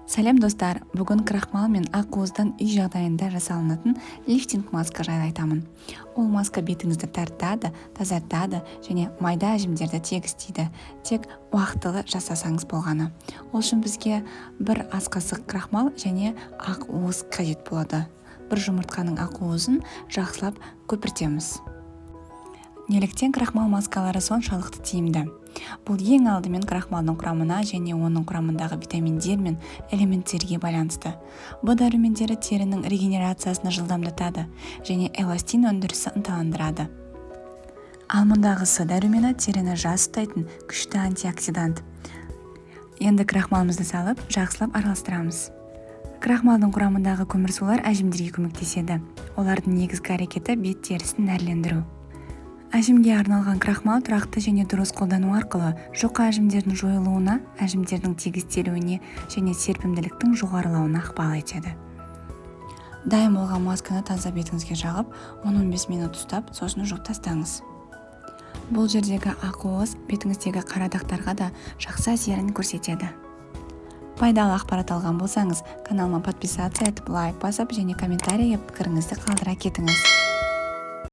Сәлем достар, бүгін крахмал мен ақуыздан үй жағдайында жасалынатын лифтинг маска жайлы айтамын. Ол маска бетіңізді тартады, тазартады және майда әжімдерді тегістейді, тек уақытылы жасасаңыз болғаны. Ол үшін бізге бір ас қасық крахмал және ақуыз қажет болады. Бір жұмыртқаның ақуызын жақсылап көпіртеміз. Неліктен крахмал маскалары соншалықты тиімді? Бұл ең алдымен крахмалдың құрамына және оның құрамындағы витаминдер мен элементтерге байланысты. Б дәрумендері терінің регенерациясына жылдамдатады және эластин өндірісі ынталандырады. Ал мұндағы С дәрумені теріні жас ұстайтын күшті антиоксидант. Енді крахмалымызды салып, жақсылап араластырамыз. Крахмалдың құрамындағы көмірсулар әжімдерге көмектеседі. Олардың негізгі әрекеті бет терісін нәрлендіру. Әжімге арналған крахмал тұрақты және дұрыс қолдану арқылы жұқа әжімдердің жойылуына, әжімдердің тегістелуіне және серпімділіктің жоғарылауына ықпал етеді. Дайын болған масканы таза бетіңізге жағып, 10-15 минут ұстап, сосын жуып тастаңыз. Бұл жердегі ақуыз бетіңіздегі қара дақтарға да жақсы әсерін көрсетеді. Пайдалы ақпарат алған болсаңыз, каналыма подписаться етіп, лайк басып және комментарийге пікіріңізді қалдыра кетіңіз.